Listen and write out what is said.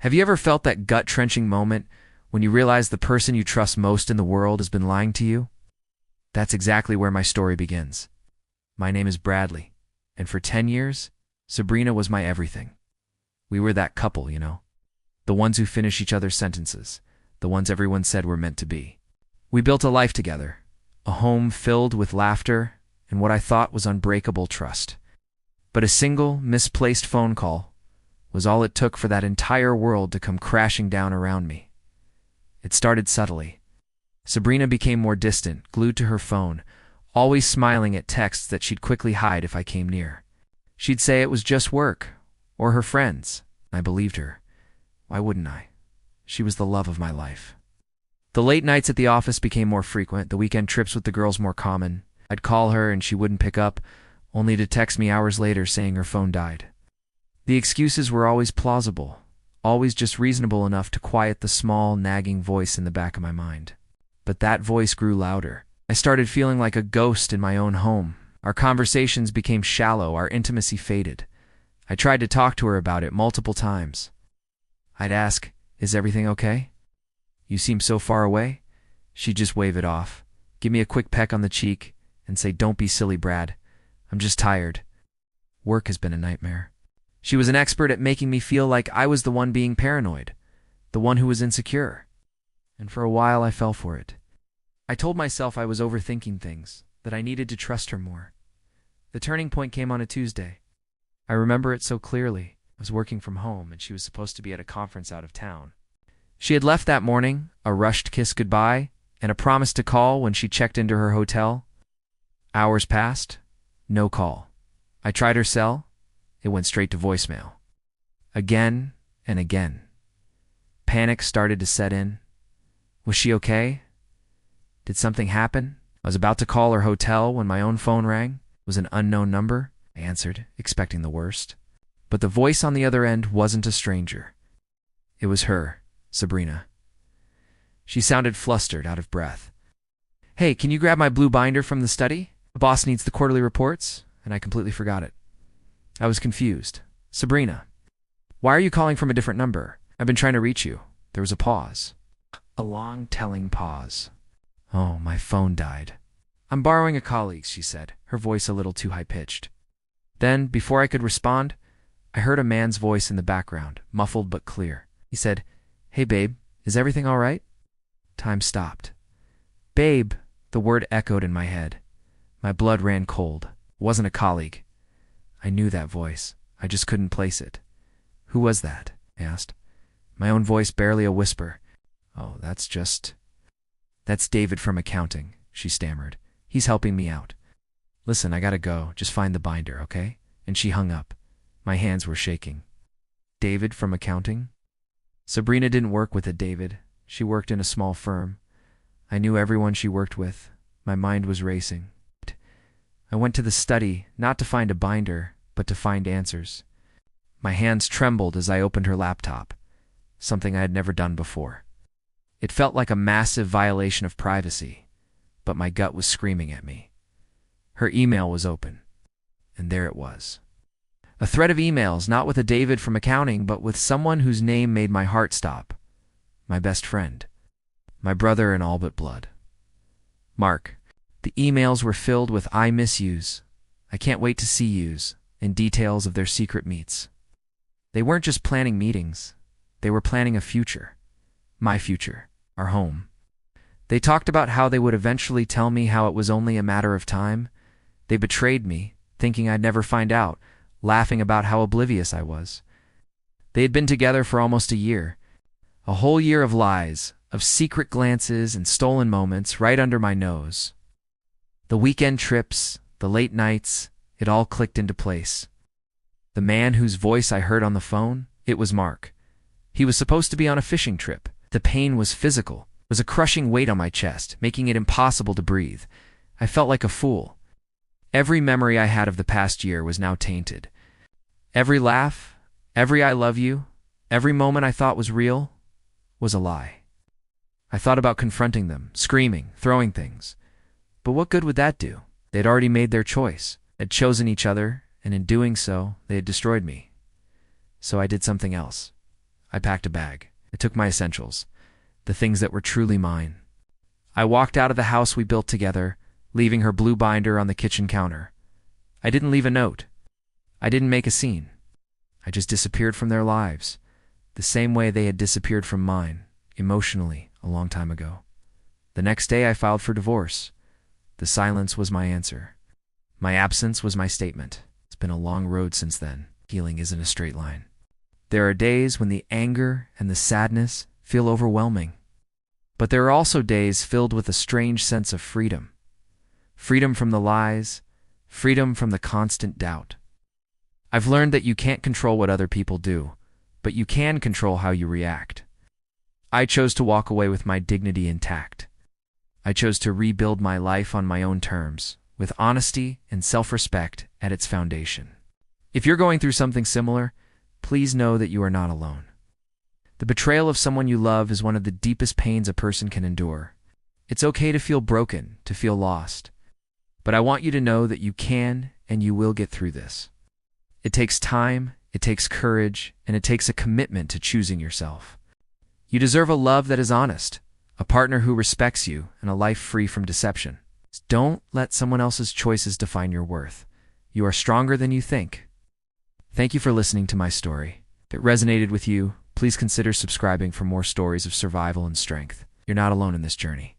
Have you ever felt that gut-wrenching moment when you realize the person you trust most in the world has been lying to you? That's exactly where my story begins. My name is Bradley, and for 10 years, Sabrina was my everything. We were that couple, you know. The ones who finish each other's sentences, the ones everyone said were meant to be. We built a life together, a home filled with laughter and what I thought was unbreakable trust. But a single, misplaced phone call was all it took for that entire world to come crashing down around me. It started subtly. Sabrina became more distant, glued to her phone, always smiling at texts that she'd quickly hide if I came near. She'd say it was just work, or her friends. I believed her. Why wouldn't I? She was the love of my life. The late nights at the office became more frequent, the weekend trips with the girls more common. I'd call her and she wouldn't pick up, only to text me hours later saying her phone died. The excuses were always plausible, always just reasonable enough to quiet the small, nagging voice in the back of my mind. But that voice grew louder. I started feeling like a ghost in my own home. Our conversations became shallow, our intimacy faded. I tried to talk to her about it multiple times. I'd ask, "Is everything okay? You seem so far away?" She'd just wave it off, give me a quick peck on the cheek, and say, "Don't be silly, Brad. I'm just tired. Work has been a nightmare." She was an expert at making me feel like I was the one being paranoid, the one who was insecure. And for a while I fell for it. I told myself I was overthinking things, that I needed to trust her more. The turning point came on a Tuesday. I remember it so clearly. I was working from home and she was supposed to be at a conference out of town. She had left that morning, a rushed kiss goodbye, and a promise to call when she checked into her hotel. Hours passed, no call. I tried her cell. It went straight to voicemail. Again and again. Panic started to set in. Was she okay? Did something happen? I was about to call her hotel when my own phone rang. It was an unknown number. I answered, expecting the worst. But the voice on the other end wasn't a stranger. It was her, Sabrina. She sounded flustered, out of breath. "Hey, can you grab my blue binder from the study? The boss needs the quarterly reports." And I completely forgot it. I was confused. "Sabrina, why are you calling from a different number? I've been trying to reach you." There was a pause. A long, telling pause. "Oh, my phone died. I'm borrowing a colleague's," she said, her voice a little too high-pitched. Then, before I could respond, I heard a man's voice in the background, muffled but clear. He said, "Hey, babe, is everything all right?" Time stopped. "Babe," the word echoed in my head. My blood ran cold. It wasn't a colleague. I knew that voice. I just couldn't place it. "Who was that?" I asked. My own voice barely a whisper. "Oh, that's David from accounting," she stammered. "He's helping me out. Listen, I gotta go. Just find the binder, okay?" And she hung up. My hands were shaking. David from accounting? Sabrina didn't work with a David. She worked in a small firm. I knew everyone she worked with. My mind was racing. I went to the study, not to find a binder, but to find answers. My hands trembled as I opened her laptop, something I had never done before. It felt like a massive violation of privacy, but my gut was screaming at me. Her email was open, and there it was. A thread of emails, not with a David from accounting, but with someone whose name made my heart stop. My best friend. My brother in all but blood. Mark. The emails were filled with "I miss yous," "I can't wait to see yous," and details of their secret meets. They weren't just planning meetings. They were planning a future. My future. Our home. They talked about how they would eventually tell me how it was only a matter of time. They betrayed me, thinking I'd never find out, laughing about how oblivious I was. They had been together for almost a year. A whole year of lies, of secret glances and stolen moments right under my nose. The weekend trips, the late nights, it all clicked into place. The man whose voice I heard on the phone, it was Mark. He was supposed to be on a fishing trip. The pain was physical. It was a crushing weight on my chest, making it impossible to breathe. I felt like a fool. Every memory I had of the past year was now tainted. Every laugh, every "I love you," every moment I thought was real, was a lie. I thought about confronting them, screaming, throwing things. But what good would that do? They had already made their choice, had chosen each other, and in doing so, they had destroyed me. So I did something else. I packed a bag. I took my essentials, the things that were truly mine. I walked out of the house we built together, leaving her blue binder on the kitchen counter. I didn't leave a note. I didn't make a scene. I just disappeared from their lives, the same way they had disappeared from mine, emotionally, a long time ago. The next day I filed for divorce. The silence was my answer. My absence was my statement. It's been a long road since then. Healing isn't a straight line. There are days when the anger and the sadness feel overwhelming. But there are also days filled with a strange sense of freedom. Freedom from the lies, freedom from the constant doubt. I've learned that you can't control what other people do, but you can control how you react. I chose to walk away with my dignity intact. I chose to rebuild my life on my own terms, with honesty and self-respect at its foundation. If you're going through something similar, please know that you are not alone. The betrayal of someone you love is one of the deepest pains a person can endure. It's okay to feel broken, to feel lost. But I want you to know that you can and you will get through this. It takes time, it takes courage, and it takes a commitment to choosing yourself. You deserve a love that is honest, a partner who respects you, and a life free from deception. Don't let someone else's choices define your worth. You are stronger than you think. Thank you for listening to my story. If it resonated with you, please consider subscribing for more stories of survival and strength. You're not alone in this journey.